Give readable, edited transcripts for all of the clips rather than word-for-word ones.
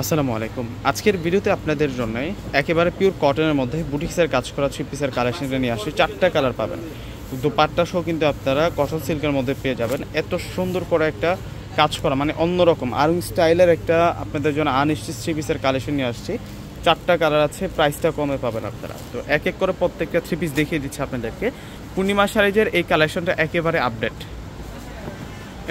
আসসালামু আলাইকুম। আজকের ভিডিওতে আপনাদের জন্য একেবারে পিওর কটনের মধ্যে বুটিক্সের কাজ করা থ্রি পিসের কালেকশনটা নিয়ে আসি। 4টা কালার পাবেন। দোপাট্টা সহ কিন্তু আপনারা কটন সিল্কের মধ্যে পেয়ে যাবেন। এত সুন্দর করে একটা কাজ করা মানে অন্যরকম আরং স্টাইলের একটা আপনাদের জন্য আনস্টিচ থ্রি পিসের কালেকশন নিয়ে আসছি। 4টা কালার আছে, প্রাইসটা কমে পাবেন আপনারা। তো এক এক করে প্রত্যেকটা থ্রি পিস দেখিয়ে দিচ্ছি আপনাদেরকে। পূর্ণিমা শাড়িজের এই কালেকশনটা একেবারে আপডেট।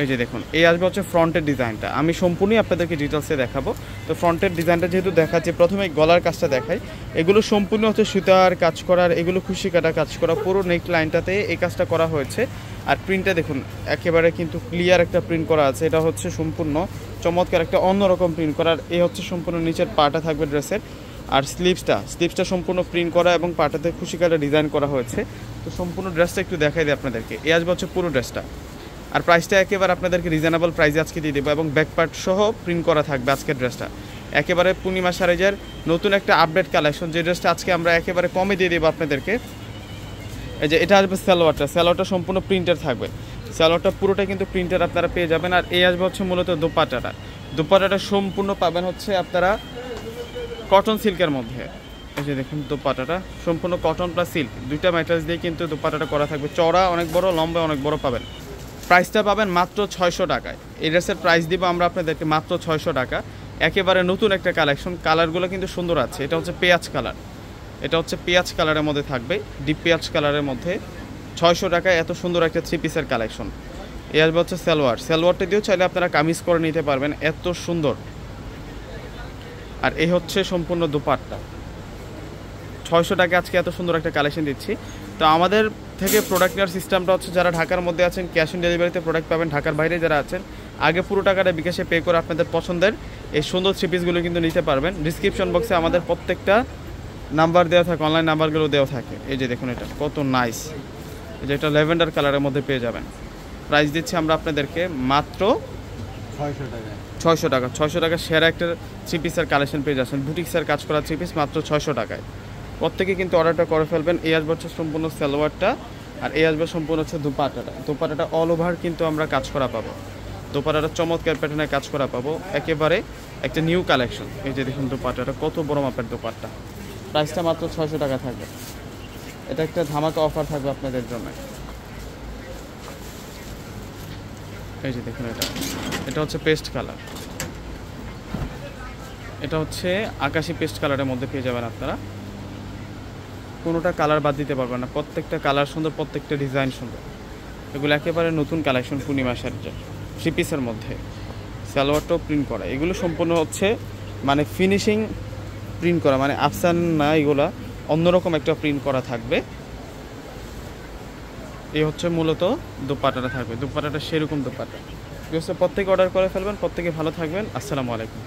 এই যে দেখুন, এই আসবে হচ্ছে ফ্রন্টের ডিজাইনটা। আমি সম্পূর্ণই আপনাদেরকে ডিটেলসে দেখাবো। তো ফ্রন্টের ডিজাইনটা যেহেতু দেখাচ্ছি, প্রথমে গলার কাজটা দেখাই। এগুলো সম্পূর্ণ হচ্ছে সুতার কাজ করার, এগুলো খুশি কাটা কাজ করা, পুরো নেক লাইনটাতে এই কাজটা করা হয়েছে। আর প্রিন্টটা দেখুন, একেবারে কিন্তু ক্লিয়ার একটা প্রিন্ট করা আছে। এটা হচ্ছে সম্পূর্ণ চমৎকার একটা অন্যরকম প্রিন্ট করার। এই হচ্ছে সম্পূর্ণ নিচের পাটা থাকবে ড্রেসের। আর স্লিভসটা সম্পূর্ণ প্রিন্ট করা এবং পাটাতে খুশি কাটা ডিজাইন করা হয়েছে। তো সম্পূর্ণ ড্রেসটা একটু দেখাই দিই আপনাদেরকে। এই আসবে হচ্ছে পুরো ড্রেসটা। আর প্রাইসটা একেবারে আপনাদেরকে রিজনেবল প্রাইসে আজকে দিয়ে দেবো এবং ব্যাকপার্ট সহ প্রিন্ট করা থাকবে আজকের ড্রেসটা। একেবারে পূর্ণিমা শাড়িজের নতুন একটা আপডেট কালেকশন, যে ড্রেসটা আজকে আমরা একেবারে কমে দিয়ে দেবো আপনাদেরকে। এই যে এটা আসবে সালোয়ারটা সম্পূর্ণ প্রিন্টের থাকবে। সালোয়ারটা পুরোটা কিন্তু প্রিন্টের আপনারা পেয়ে যাবেন। আর এই আসবে হচ্ছে মূলত দোপাট্টাটা সম্পূর্ণ পাবেন হচ্ছে আপনারা কটন সিল্কের মধ্যে। এই যে দেখুন, দোপাট্টাটা সম্পূর্ণ কটন প্লাস সিল্ক, দুইটা ম্যাটেরিয়ালস দিয়ে কিন্তু দোপাট্টাটা করা থাকবে। চওড়া অনেক বড়, লম্বা অনেক বড় পাবেন। প্রাইসটা পাবেন মাত্র 600 টাকায়। এই ড্রেসের প্রাইস দিব আমরা আপনাদেরকে মাত্র 600 টাকা। একেবারে নতুন একটা কালেকশন, কালারগুলো কিন্তু সুন্দর আছে। এটা হচ্ছে পেঁয়াজ কালারের মধ্যে থাকবে, ডিপ পেঁয়াজ কালারের মধ্যে। 600 টাকায় এত সুন্দর একটা থ্রি পিসের কালেকশন। এই আসবে হচ্ছে সালোয়ারটা দিয়েও চাইলে আপনারা কামিজ করে নিতে পারবেন, এত সুন্দর। আর এই হচ্ছে সম্পূর্ণ দোপাট্টা। 600 টাকা আজকে এত সুন্দর একটা কালেকশন দিচ্ছি। তো আমাদের থেকে প্রোডাক্ট নেওয়ার সিস্টেমটা হচ্ছে, যারা ঢাকার মধ্যে আছেন ক্যাশ অন ডেলিভারিতে প্রোডাক্ট পাবেন। ঢাকার বাইরে যারা আছেন আগে পুরো টাকাটা বিকাশে পে করে আপনাদের পছন্দের এই সুন্দর থ্রি পিসগুলো কিন্তু নিতে পারবেন। ডিসক্রিপশন বক্সে আমাদের প্রত্যেকটা নাম্বার দেওয়া থাকে, অনলাইন নাম্বারগুলো দেওয়া থাকে। এই যে দেখুন, এটা কত নাইস। এই যে এটা ল্যাভেন্ডার কালারের মধ্যে পেয়ে যাবেন। প্রাইস দিচ্ছি আমরা আপনাদেরকে মাত্র 600 টাকা। 600 টাকা সেরা একটা থ্রি পিসের কালেকশন পেয়ে যাচ্ছেন। বুটিক্সের কাজ করা থ্রি পিস মাত্র 600 টাকায়। প্রত্যেকে কিন্তু অর্ডারটা করে ফেলবেন। এই আসবে হচ্ছে সম্পূর্ণ সালোয়ারটা, আর এই আসবে সম্পূর্ণ হচ্ছে দোপাট্টাটা অল ওভার কিন্তু আমরা কাজ করা পাবো। দোপাট্টাটা চমৎকার প্যাটার্নে কাজ করা পাবো, একেবারে একটা নিউ কালেকশন। এই যে দেখুন, দোপাট্টাটা কত বড় মাপের দোপাট্টা। প্রাইসটা মাত্র 600 টাকা থাকবে। এটা একটা ধামাকা অফার থাকবে আপনাদের জন্য। এই যে দেখুন, এটা হচ্ছে পেস্ট কালার, এটা হচ্ছে আকাশি পেস্ট কালারের মধ্যে পেয়ে যাবেন আপনারা। কোনোটা কালার বাদ দিতে পারবেন না, প্রত্যেকটা কালার সুন্দর, প্রত্যেকটা ডিজাইন সুন্দর। এগুলো একেবারে নতুন কালেকশন পূর্ণিমা শাড়ির থ্রি পিসের মধ্যে। সালোয়ারটাও প্রিন্ট করা, এগুলো সম্পূর্ণ হচ্ছে মানে ফিনিশিং প্রিন্ট করা, মানে আফসান না, এগুলা অন্যরকম একটা প্রিন্ট করা থাকবে। এই হচ্ছে মূলত দোপাট্টাটা থাকবে, দোপাট্টাটা সেরকম দোপাট্টা। প্রত্যেকে অর্ডার করে ফেলবেন, প্রত্যেকে ভালো থাকবেন। আসসালামু আলাইকুম।